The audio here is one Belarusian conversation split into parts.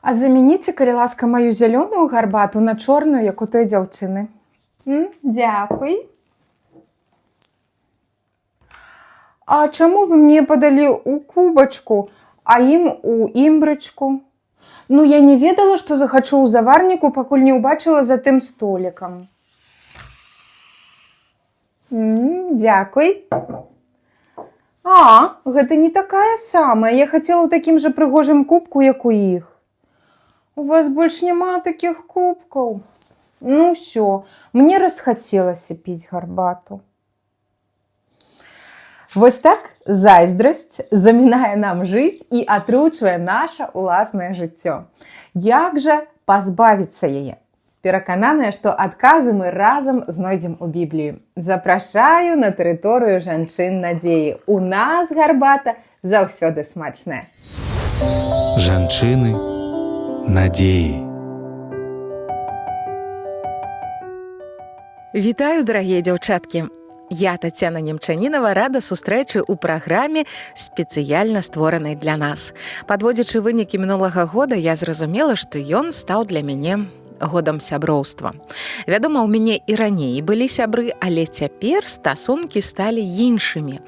А замяніце, калі ласка, маю зялёную гарбату на чорную, як у той дзяўчыны. Дзякуй. А чаму вы мне падалі ў кубачку, а ім у імбрычку? Ну, я не ведала, што захачу ў заварніку, пакуль не ўбачыла за тым столікам. Дзякуй. А, гэта не такая самая. Я хацела ў такім жа прыгожым кубку, як у іх. У вас больш няма такіх кубкаў. Ну ўсё, мне расхацелася піць гарбату. Вось так зайздрасць замінае нам жыць і атручвае наша ўласнае жыццё. Як жа пазбавіцца яе? Перакананая, што адказы мы разам знойдзем у Бібліі. Запрашаю на тэрыторыю жанчын надзеі. У нас гарбата заўсёды смачная. Жанчыны надзеі. Вітаю, дарагія дзяўчаткі! Я, Тацяна Немчанінава, рада сустрэчы ў праграме, спецыяльна створанай для нас. Падводзячы вынікі мінулага года, я зразумела, што ён стаў для мяне годам сяброўства. Вядома, у мяне і раней былі сябры, але цяпер стасункі сталі іншымі.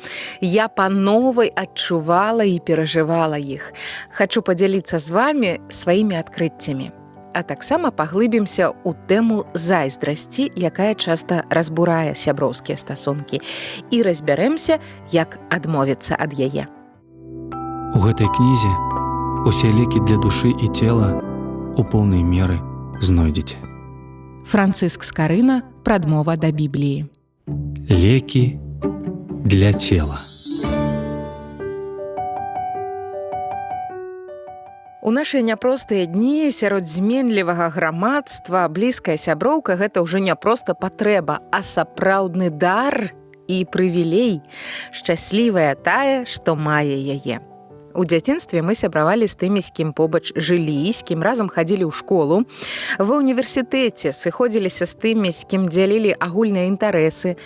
Я па-новай адчувала і перажывала іх. Хачу падзяліцца з вамі сваімі адкрыццямі. А таксама паглыбімся ў тэму зайздрасці, якая часта разбурае сяброўскія стасункі, і разбярэмся, як адмовіцца ад яе. У гэтай кнізе усе лекі для душы і цела у поўнай меры знойдзеце. Францыск Скарына. Прадмова да Бібліі. Лекі для цела. У нашы няпростыя дні сярод зменлівага грамадства блізкая сяброўка – гэта ўжо не проста патрэба, а сапраўдны дар і прывілей. Шчаслівая тая, што мае яе. У дзяцінстве мы сябравалі з тымі, з кім побач жылі, з кім разам хадзілі ў школу. Ва ўніверсітэце сыходзіліся з тымі, з кім дзялілі агульныя інтарэсы.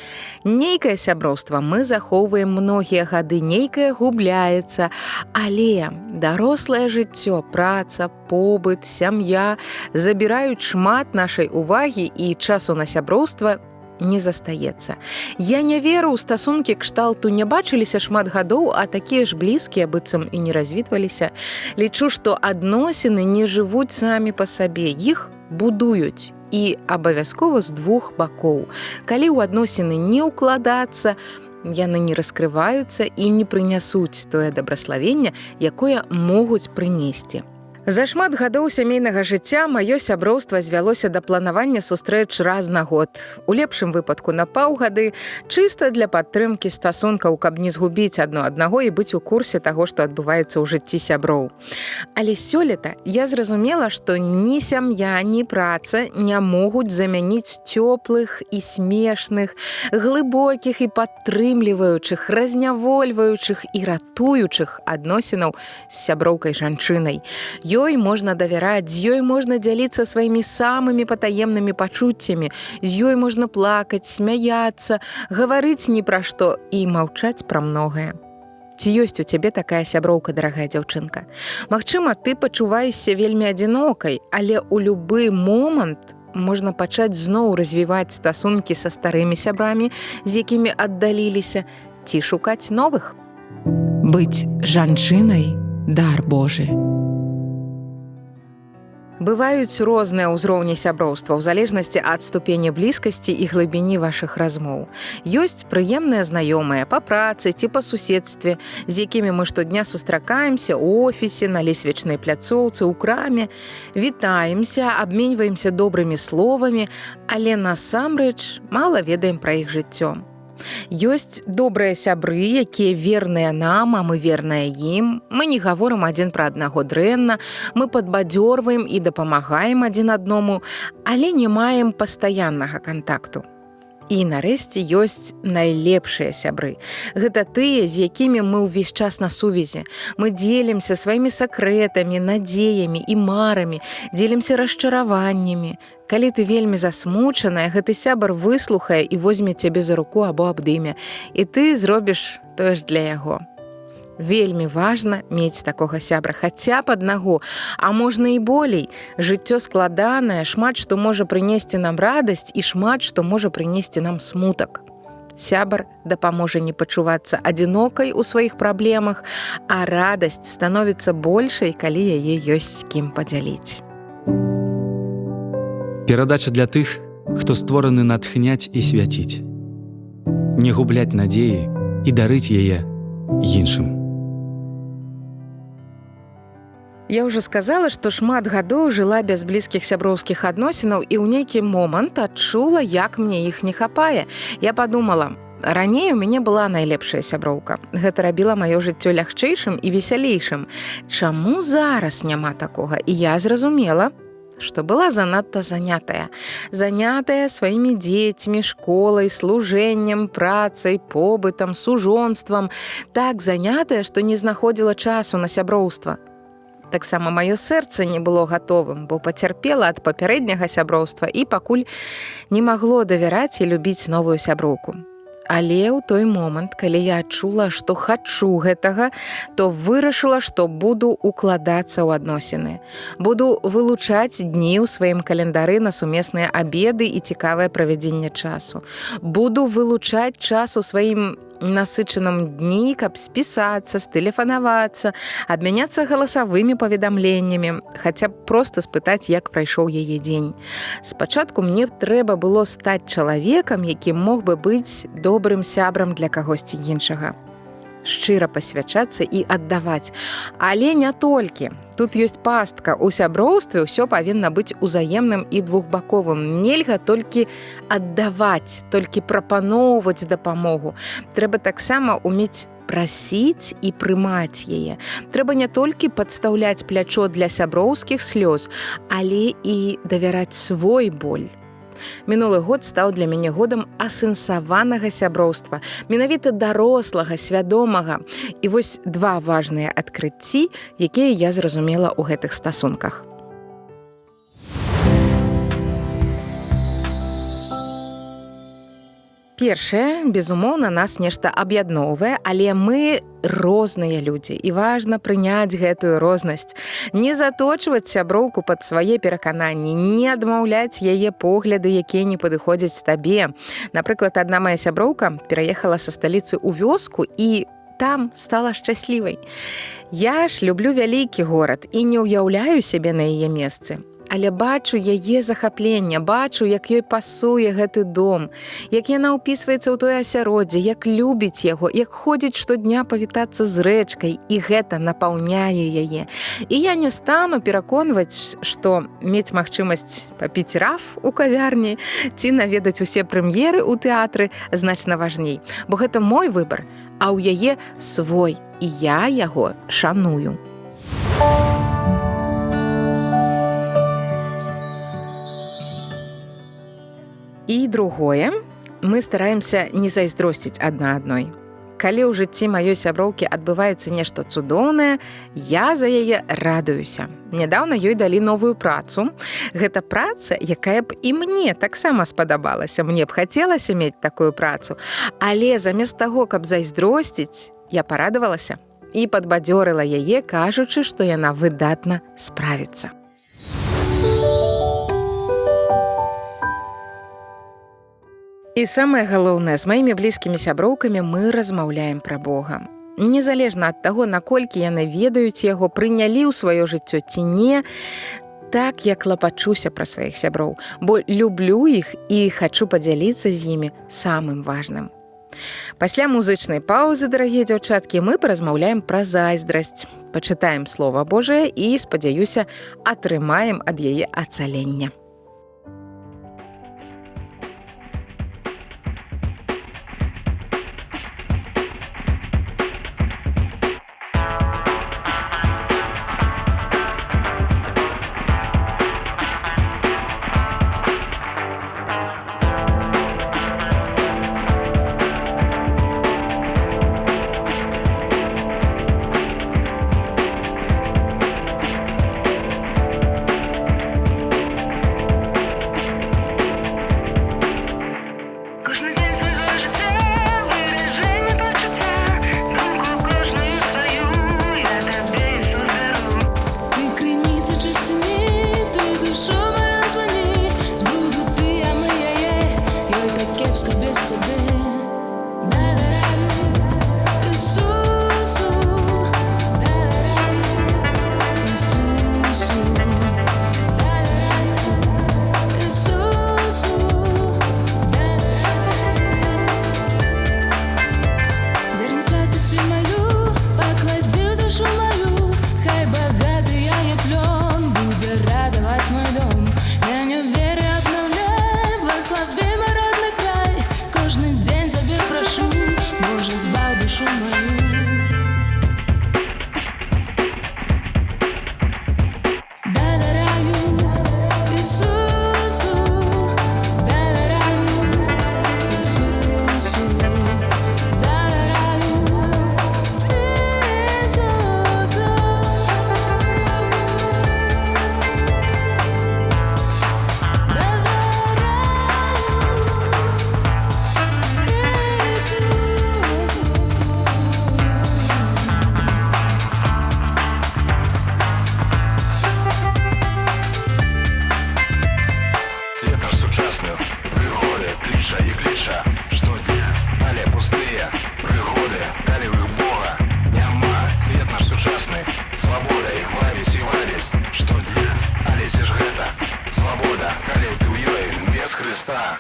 Нейкае сяброўства мы захоўваем многія гады, нейкае губляецца. Але дарослае жыццё, праца, побыт, сям'я забіраюць шмат нашай увагі, і часу на сяброўства не застаецца. Я не веру ў стасункі кшталту не бачыліся шмат гадоў, а такія ж блізкія, быццам і не развітваліся. Лічу, што адносіны не жывуць самі па сабе, іх будуюць. І абавязкова з двух бакоў. Калі ў адносіны не ўкладацца, яны не раскрываюцца і не прынясуць тое дабраславенне, якое могуць прынесці. За шмат гадоў сямейнага жыцця маё сяброўства звялося да планавання сустрэч раз на год. У лепшым выпадку на паўгады, чыста для падтрымкі стасункаў, каб не згубіць адно аднаго і быць у курсе таго, што адбываецца ў жыцці сяброў. Але сёлета я зразумела, што ні сям'я, ні праца не могуць замяніць цёплых і смешных, глыбокіх і падтрымліваючых, разнявольваючых і ратуючых адносінаў з сяброўкай жанчынай. Ёй можна давяраць, з ёй можна дзяліцца сваімі самымі патаемнымі пачуццямі, з ёй можна плакаць, смяяцца, гаварыць ні пра што і маўчаць пра многае. Ці ёсць у цябе такая сяброўка, дарагая дзяўчынка? Магчыма, ты пачуваешся вельмі адзінокай, але ў любы момант можна пачаць зноў развіваць стасункі са старымі сябрамі, з якімі аддаліліся, ці шукаць новых. Быць жанчынай – дар Божы. Бываюць розныя ўзроўні сяброўства ў залежнасці ад ступені блізкасці і глыбіні вашых размоў. Ёсць прыемныя знаёмыя па працы ці па суседстве, з якімі мы штодня сустракаемся ў офісе, на лесвічнай пляцоўцы, ў краме, вітаемся, абменьваемся добрымі словамі, але насамрэч мала ведаем пра іх жыццё. Ёсць добрыя сябры, якія верныя нам, а мы верныя ім. Мы не гаворым адзін пра аднаго дрэнна, мы падбадзёрваем і дапамагаем адзін адному, але не маем пастаяннага кантакту. І нарэшце ёсць найлепшыя сябры. Гэта тыя, з якімі мы ўвесь час на сувязі. Мы дзелімся сваімі сакрэтамі, надзеямі і марамі, дзелімся расчараваннямі. Калі ты вельмі засмучаная, гэты сябар выслухае і возьме цябе за руку або абдыме, і ты зробіш тое ж для яго. Вельмі важна мець такога сябра хаця б аднаго, а можна і болей. Жыццё складанае, шмат што можа прынесці нам радасць і шмат што можа прынесці нам смутак. Сябар дапаможа не пачувацца адзінокай у сваіх праблемах, а радасць становіцца большай, калі яе ёсць з кім падзяліць. Перадача для тых, хто створаны натхняць і свяціць. Не губляць надзеі і дарыць яе іншым. Я ўжо сказала, што шмат гадоў жыла без блізкіх сяброўскіх адносінаў і ў нейкі момант адчула, як мне іх не хапае. Я падумала, раней у мяне была найлепшая сяброўка. Гэта рабіла маё жыццё лягчэйшым і весялейшым. Чаму зараз няма такога? І я зразумела, што была занадта занятая. Занятая сваімі дзецьмі, школай, служэннем, працай, побытам, сужонствам. Так занятая, што не знаходзіла часу на сяброўства. Таксама маё сэрца не было гатовым, бо пацярпела ад папярэдняга сяброўства і пакуль не магло давяраць і любіць новую сяброўку. Але ў той момант, калі я адчула, што хачу гэтага, то вырашыла, што буду укладацца ў адносіны. Буду вылучаць дні ў сваім календары на сумесныя абеды і цікавае правядзенне часу. Буду вылучаць час у сваім насычаным дні, каб спісацца, стэлефанавацца, абмяняцца галасавымі паведамленнямі, хаця б проста спытаць, як прайшоў яе дзень. Спачатку мне трэба было стаць чалавекам, які мог бы быць добрым сябрам для кагосьці іншага. Шчыра пасвячацца і аддаваць. Але не толькі. Тут ёсць пастка. У сяброўстве ўсё павінна быць узаемным і двухбаковым. Нельга толькі аддаваць, толькі прапаноўваць дапамогу. Трэба таксама умець прасіць і прымаць яе. Трэба не толькі падстаўляць плячо для сяброўскіх слёз, але і давяраць свой боль. Мінулы год стаў для мяне годам асэнсаванага сяброўства, менавіта дарослага, свядомага. І вось два важныя адкрыцці, якія я зразумела ў гэтых стасунках. Першае, безумоўна, нас нешта аб'ядноўвае, але мы розныя людзі, і важна прыняць гэтую рознасць. Не заточваць сяброўку пад свае перакананні, не адмаўляць яе погляды, якія не падыходзяць табе. Напрыклад, адна мая сяброўка пераехала са сталіцы ў вёску і там стала шчаслівай. Я ж люблю вялікі горад і не ўяўляю сябе на яе месцы. Але бачу яе захапленне, бачу, як ёй пасуе гэты дом, як яна ўпісваецца ў тое асяроддзе, як любіць яго, як ходзіць штодня павітацца з рэчкай, і гэта напаўняе яе. І я не стану пераконваць, што мець магчымасць папіць раф у кавярні ці наведаць усе прэм'еры ў тэатры значна важней. Бо гэта мой выбар, а ў яе свой, і я яго шаную. І другое, мы стараемся не зайздросціць адна адной. Калі ў жыцці маёй сяброўкі адбываецца нешта цудоўнае, я за яе радуюся. Нядаўна ёй далі новую працу. Гэта праца, якая б і мне таксама спадабалася. Мне б хацелася мець такую працу. Але замест таго, каб зайздросціць, я парадавалася і падбадзёрыла яе, кажучы, што яна выдатна справіцца. І самае галоўнае, з маімі блізкімі сяброўкамі мы размаўляем пра Бога. Незалежна ад таго, наколькі яны ведаюць яго, прынялі ў сваё жыццё ці не, так я клапачуся пра сваіх сяброў, бо люблю іх і хачу падзяліцца з імі самым важным. Пасля музычнай паўзы, дарагія дзяўчаткі, мы паразмаўляем пра зайздрасць, пачытаем Слова Божае і, спадзяюся, атрымаем ад яе ацалення. место.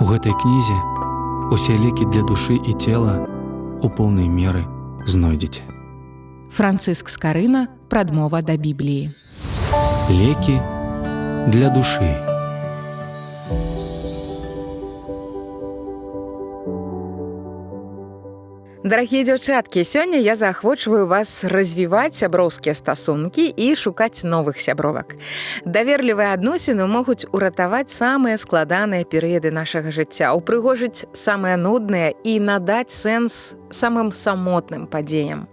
У гэтай кнізе усе лекі для душы і цела у поўнай меры знойдзеце. Францыск Скарына, прадмова да Бібліі. Лекі для душы. Дарагія дзяўчаткі, сёння я заахвочваю вас развіваць сяброўскія стасункі і шукаць новых сябровак. Даверлівыя адносіны могуць уратаваць самыя складаныя перыяды нашага жыцця, упрыгожыць самыя нудныя і надаць сэнс самым самотным падзеям.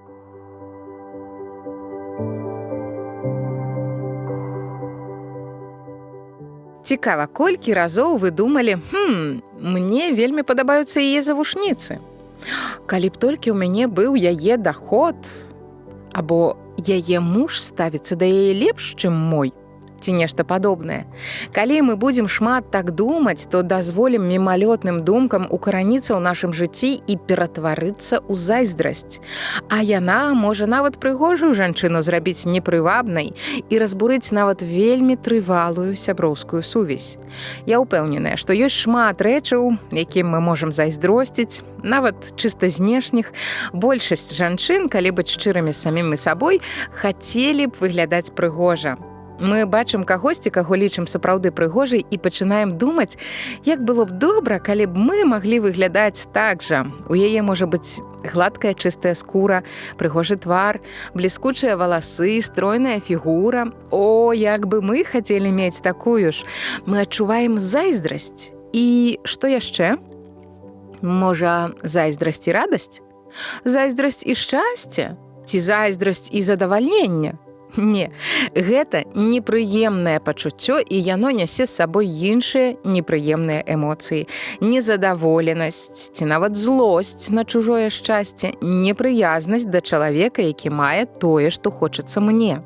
Цікава, колькі разоў вы думалі, мне вельмі падабаюцца яе завушніцы. Калі б толькі ў мяне быў яе даход, або яе муж ставіцца да яе лепш, чым мой, ці нешта падобнае. Калі мы будзем шмат так думаць, то дазволім мімалётным думкам укараніцца ў нашым жыцці і ператварыцца ў зайздрасць. А яна можа нават прыгожую жанчыну зрабіць непрывабнай і разбурыць нават вельмі трывалую сяброўскую сувязь. Я ўпэўненая, што ёсць шмат рэчаў, якім мы можам зайздросціць, нават чыста знешніх. Большасць жанчын, калі быць шчырымі з самімі сабой, хацелі б выглядаць прыгожа. Мы бачым кагосьці, каго лічым сапраўды прыгожай і пачынаем думаць, як было б добра, калі б мы маглі выглядаць так жа. У яе можа быць гладкая чыстая скура, прыгожы твар, бліскучыя валасы, стройная фігура. О, як бы мы хацелі мець такую ж. Мы адчуваем зайздрасць. І што яшчэ? Можа, зайздрасць і радасць? Зайздрасць і шчасце? Ці зайздрасць і задавальнення? Не, гэта непрыемнае пачуццё, і яно нясе з сабой іншыя непрыемныя эмоцыі. Незадаволенасць, ці нават злосць на чужое шчасце, непрыязнасць да чалавека, які мае тое, што хочацца мне.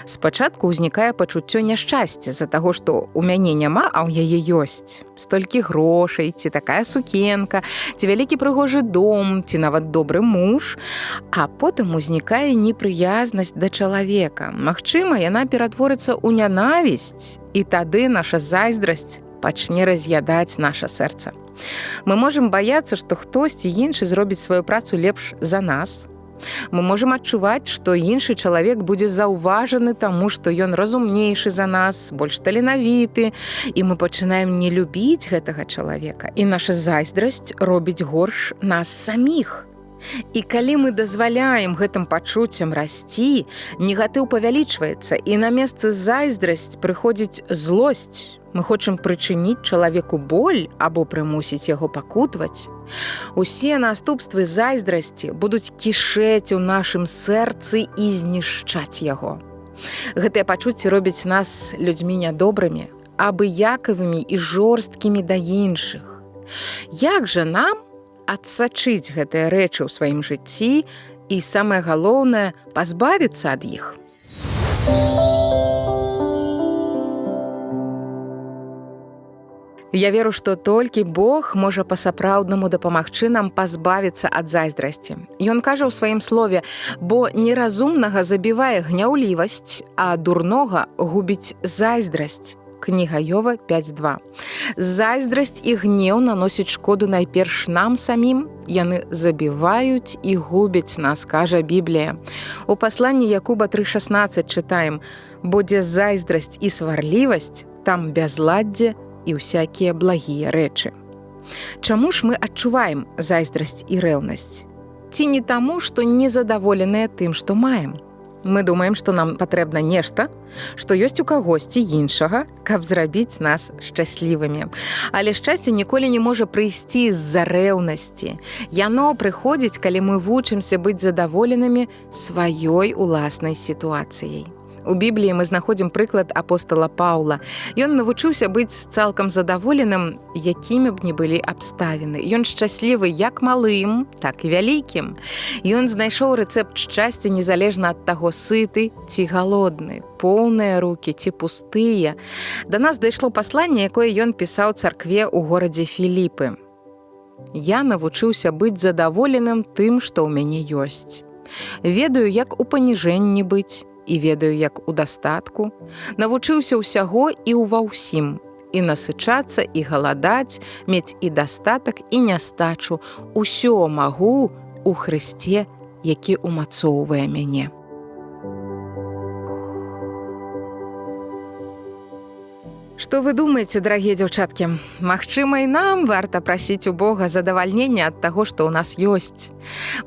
Спачатку ўзнікае пачуццё няшчасця з-за таго, што ў мяне няма, а ў яе ёсць. Столькі грошай, ці такая сукенка, ці вялікі прыгожы дом, ці нават добры муж. А потым узнікае непрыязнасць да чалавека. Магчыма, яна ператворыцца ў нянавісць, і тады наша зайздрасць пачне раз'ядаць наша сэрца. Мы можам баяцца, што хтосьці іншы зробіць сваю працу лепш за нас. Мы можам адчуваць, што іншы чалавек будзе заўважаны таму, што ён разумнейшы за нас, больш таленавіты, і мы пачынаем не любіць гэтага чалавека. І наша зайздрасць робіць горш нас саміх. І калі мы дазваляем гэтым пачуццям расці, негатыў павялічваецца, і на месцы зайздрасць прыходзіць злосць. Мы хочам прычыніць чалавеку боль або прымусіць яго пакутваць. Усе наступствы зайздрасці будуць кішэць у нашым сэрцы і знішчаць яго. Гэтыя пачуцці робяць нас людзьмі нядобрымі, абыякавымі і жорсткімі да іншых. Як жа нам адсачыць гэтыя рэчы ў сваім жыцці і, самае галоўнае, пазбавіцца ад іх? Я веру, што толькі Бог можа па-сапраўднаму дапамагчы нам пазбавіцца ад зайздрасці. Ён кажа ў сваім слове: «Бо неразумнага забівае гняўлівасць, а дурнога губіць зайздрасць». Кніга Йова 5.2. Зайздрасць і гнеў наносяць шкоду найперш нам самім. Яны забіваюць і губяць нас, кажа Біблія. У пасланні Якуба 3.16 чытаем: «Бо дзе зайздрасць і сварлівасць, там бязладдзе і ўсякія благія рэчы». Чаму ж мы адчуваем зайздрасць і рэўнасць? Ці не таму, што незадаволеныя тым, што маем? Мы думаем, што нам патрэбна нешта, што ёсць у кагосьці іншага, каб зрабіць нас шчаслівымі. Але шчасце ніколі не можа прыйсці з-за рэўнасці. Яно прыходзіць, калі мы вучымся быць задаволенымі сваёй уласнай сітуацыяй. У Бібліі мы знаходзім прыклад апостала Паўла. Ён навучыўся быць цалкам задаволеным, якімі б ні былі абставіны. Ён шчаслівы як малым, так і вялікім. Ён знайшоў рэцэпт шчасця незалежна ад таго, сыты ці галодны, поўныя рукі ці пустыя. Да нас дайшло пасланне, якое ён пісаў царкве ў горадзе Філіпы. Я навучыўся быць задаволеным тым, што ў мяне ёсць. Ведаю, як у паніжэнні быць, і ведаю, як у дастатку. Навучыўся ўсяго і ува ўсім. І насычацца, і галадаць, мець і дастатак, і нястачу. Усё магу у Хрысце, які умацоўвае мяне. Што вы думаеце, дарагія дзяўчаткі? Магчыма, і нам варта прасіць у Бога задавальнення ад таго, што ў нас ёсць.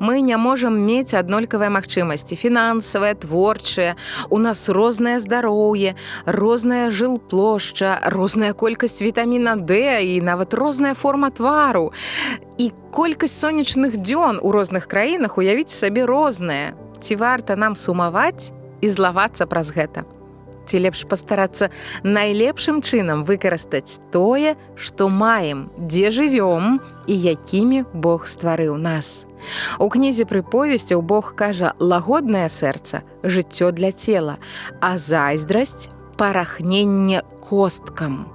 Мы не можам мець аднолькавыя магчымасці, фінансавыя, творчыя. У нас рознае здароўе, розная жылплошча, розная колькасць вітаміна D і нават розная форма твару. І колькасць сонечных дзён у розных краінах, уявіць сабе, розная. Ці варта нам сумаваць і злавацца праз гэта? Ці лепш пастарацца найлепшым чынам выкарыстаць тое, што маем, дзе жывём і якімі Бог стварыў нас. У кнізе прыповесцяў Бог кажа: лагоднае сэрца – жыццё для цела, а зайздрасць – парахненне косткам.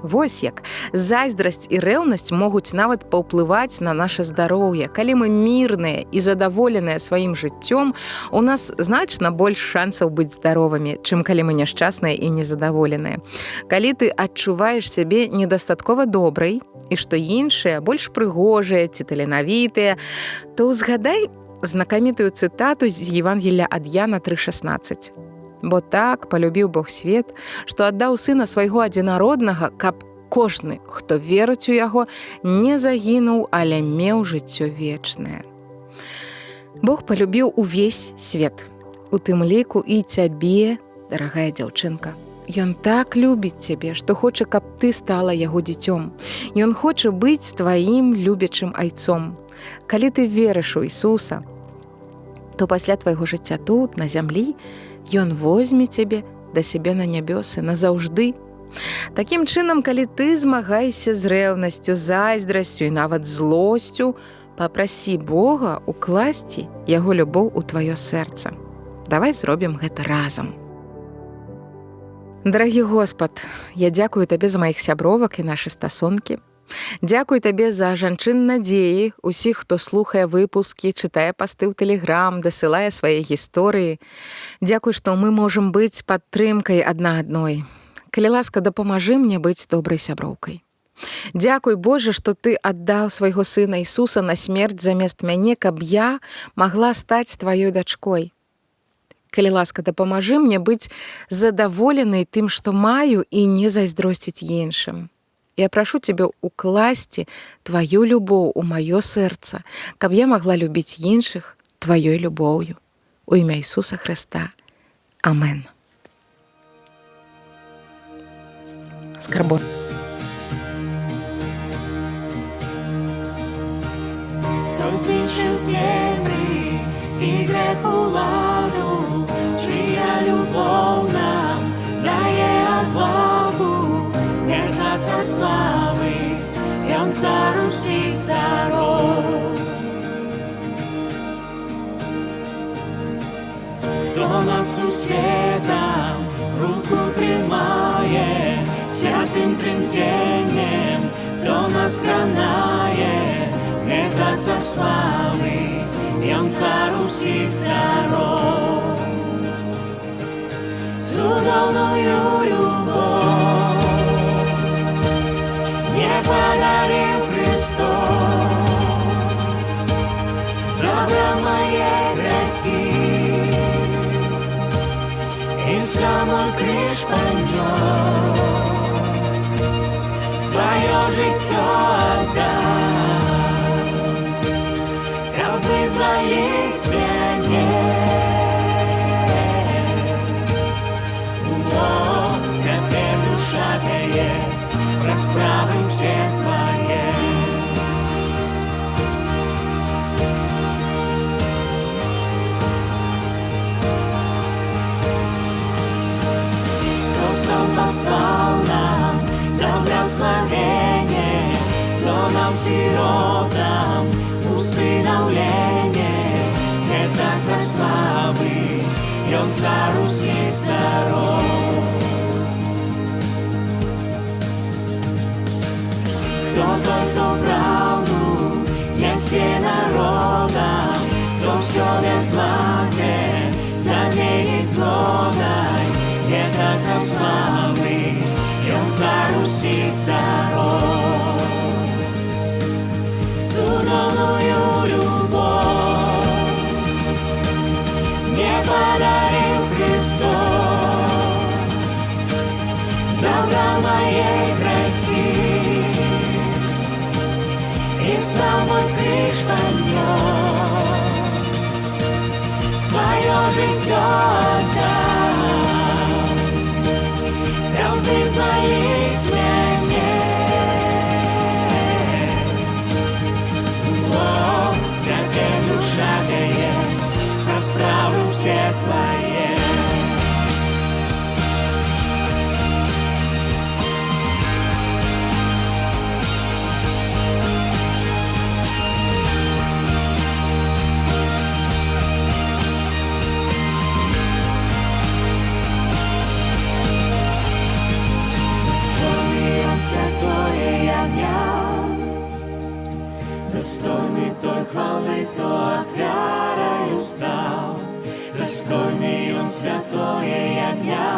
Вось як. Зайздрасць і рэўнасць могуць нават паўплываць на наша здароўе. Калі мы мірныя і задаволеныя сваім жыццём, у нас значна больш шансаў быць здаровымі, чым калі мы няшчасныя і незадаволеныя. Калі ты адчуваеш сябе недастаткова добрай, і што іншыя больш прыгожыя ці таленавітыя, то ўзгадай знакамітую цытату з Евангелія ад Яна 3:16. Бо так полюбіў Бог свет, што аддаў сына свайго адзінароднага, каб кожны, хто верыць у яго, не загінуў, але меў жыццё вечнае. Бог полюбіў увесь свет, у тым ліку і цябе, дарагая дзяўчынка. Ён так любіць цябе, што хоча, каб ты стала яго дзіцём. Ён хоча быць тваім любячым айцом. Калі ты верыш у Ісуса, то пасля твайго жыцця тут, на зямлі, Ён возьме цябе да сябе на нябёсы назаўжды. Такім чынам, калі ты змагайся з рэўнасцю, зайздрасцю і нават злосцю, папрасі Бога укласці яго любоў у тваё сэрца. Давай зробім гэта разам. Дарагі Господ, я дзякую табе за маіх сябровак і нашы стасункі. Дзякуй табе за жанчын надзеі, усіх, хто слухае выпускі, чытае пасты ў Тэлеграм, дасылае свае гісторыі. Дзякуй, што мы можам быць падтрымкай адна адной. Калі ласка, дапамажы мне быць добрай сяброўкай. Дзякуй, Божа, што ты аддаў свайго сына Ісуса на смерць замест мяне, каб я магла стаць тваёй дачкой. Калі ласка, дапамажы мне быць задаволенай тым, што маю, і не зайздросціць іншым. Я прашу цябе укласці тваю любоў у маё сэрца, каб я магла любіць іншых тваёй любоўю. У імя Ісуса Хрыста. Амен. Скарбон. Хто знішив тіни і грех уладу, чия любов нам дає отвагу. Цар слави, Ён цар усіх царов. Хто над сусвітом руку тримає, святим тремтінням, хто нас гранає, гэта цар слави, Ён цар усіх царов. Судовною любов подарил Христос, забрал мои грехи и самой крыш понес, свое життя отдал, как вызволить меня. расправы все твои. Кто послал нам благословение, кто нам сиротам усыновление, это царь славы, и он царь усих царов. Кто тот, кто правду несе народам, кто все беззлатие заменит злобой, это царь славы, и он царь усих царов. Чудовную любовь мне подарил Христос, забрал мои грехи и сам мой крыш понес, свое житье отдал, дал вызволить меня. Всякая душа греет, расправу все твои. Достойный он святое ягня, достойный той хвалы, кто от верою стал. Достойный он святое ягня,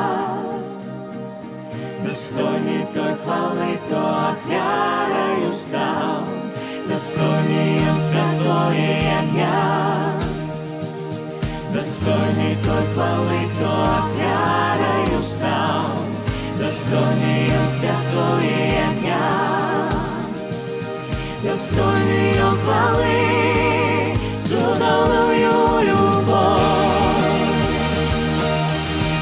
достойный той хвалы, кто от верою стал. Достойный он святое ягня, достойный той хвалы, кто от верою стал. Достойный он святое ягня, достойный он хвалы, чудовную любовь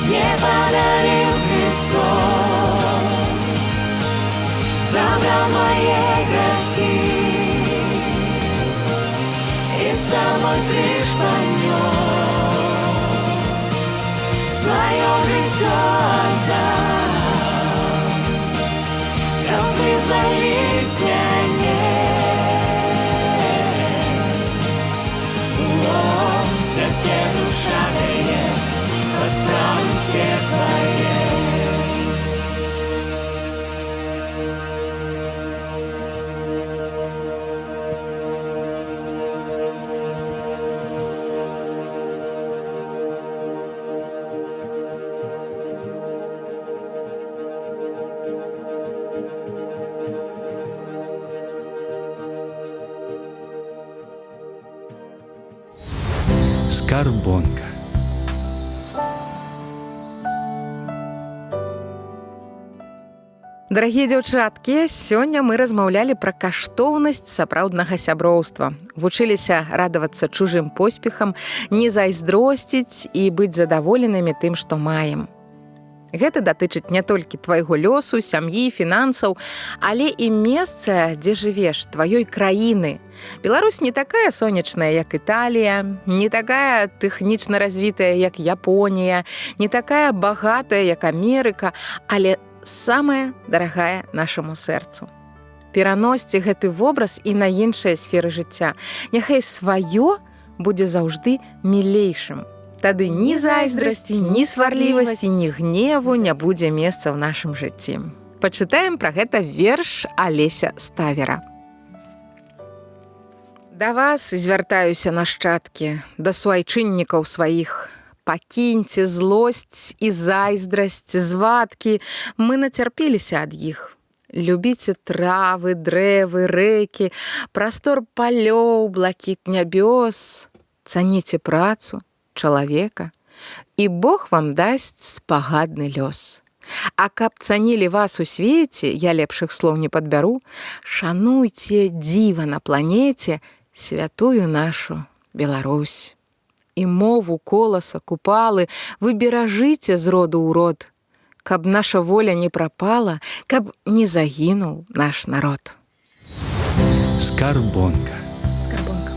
мне подарил Христос, забрал мои грехи и сам мой крыш понес, свое житье отдал, дал вызволить меня. Всякая душа греет, расправу все твои. Скарбонка. Дарагія дзяўчаткі, сёння мы размаўлялі пра каштоўнасць сапраўднага сяброўства. Вучыліся радавацца чужым поспехам, не зайздросціць і быць задаволенымі тым, што маем. Гэта датычыць не толькі твайго лёсу, сям'і, фінансаў, але і месца, дзе жывеш, тваёй краіны. Беларусь не такая сонечная, як Італія, не такая тэхнічна развітая, як Японія, не такая багатая, як Амерыка, але самая дарагая нашаму сэрцу. Пераносьце гэты вобраз і на іншыя сферы жыцця. Няхай сваё будзе заўжды мілейшым. Тады ні зайздрасці, ні сварлівасці, ні гневу не будзе месца ў нашым жыцці. Пачытаем пра гэта верш Алеся Ставера. Да вас звяртаюся, нашчадкі, да суайчыннікаў сваіх. Пакіньце злосць і зайздрасць, звадкі, мы нацярпеліся ад іх. Любіце травы, дрэвы, рэкі, прастор палёў, блакіт нябёс. Цаніце працу чалавека, і Бог вам дасць спагадны лёс. А каб цанілі вас у свеце, я лепшых слоў не падбяру, шануйце дзіва на планеце, святую нашу Беларусь. І мову, коласа, купалы вы беражыце з роду ў род. каб наша воля не прапала, каб не загінуў наш народ. Скарбонка. Скарбонка.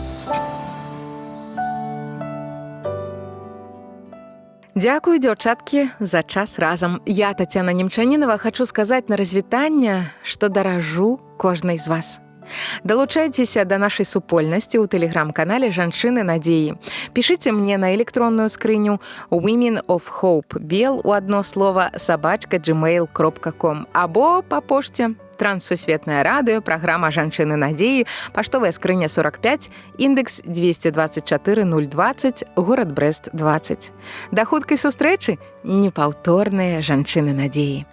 Дзякуй, дзяўчаткі, за час разам. Я, Тацяна Немчанінава, хачу сказаць на развітанне, што даражу кожнай з вас. Далучайцеся да нашай супольнасці ў тэлеграм-канале «Жанчыны надзеі». Пішыце мне на электронную скрыню Women of Hope Бел у адно слова @gmail.com або па пошце Транссусветнае радыё, праграма «Жанчыны надзеі», паштовая скрыня 45, індекс 224020, горад Брэст 20. Да хуткай сустрэчы, непаўторныя жанчыны надзеі.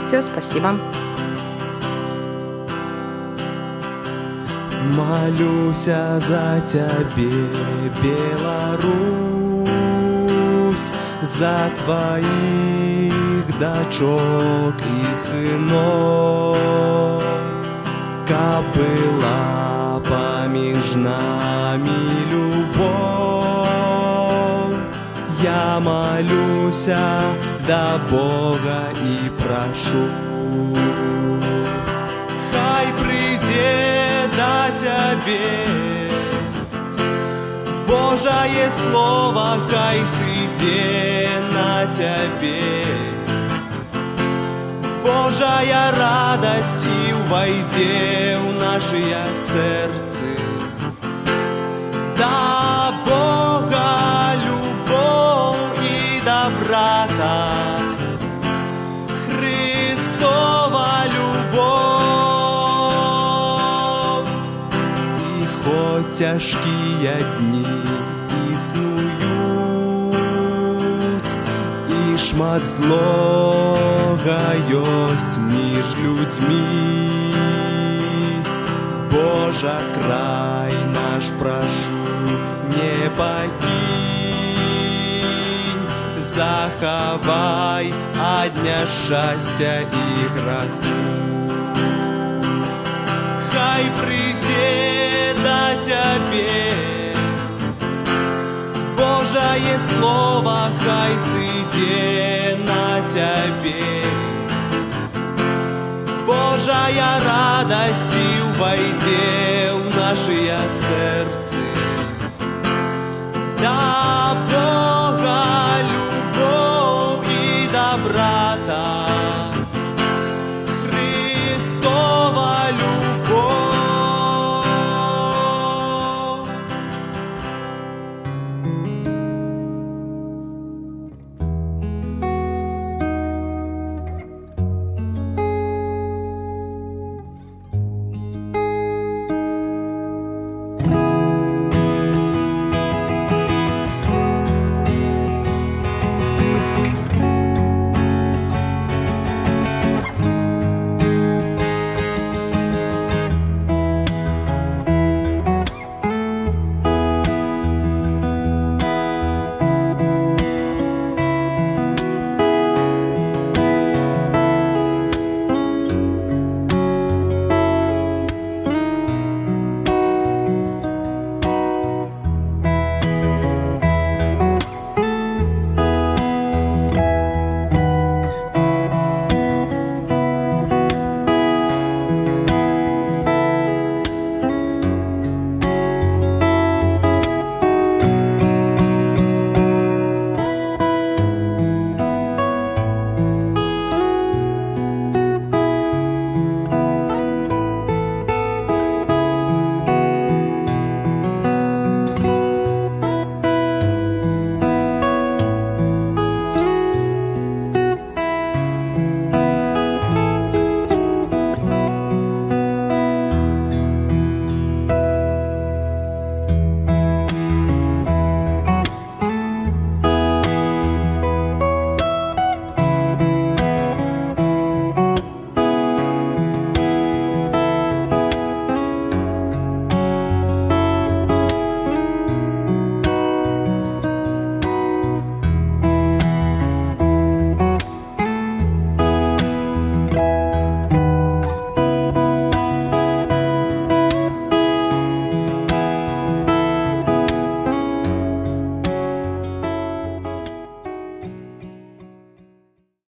Всё, спасибо. Молюся за цябе, Беларусь, за твоих дочок и сынов, каб была паміж нами любовь. Я молюся до Бога и прошу, хай придет до тебе Божие слово, хай сиде на тебе. Божая радость и войде в наше сердце. Да Бога любовь и доброта, Христова любовь. И хоть тяжкие дни існують, і шмат злога ёсць між людьми. Божа, край наш прошу, не покинь, захавай ад няшчасця і граху. Хай придет до тебе Божие слово, хай сиде на тебе. Божая радость и войде в наше сердце.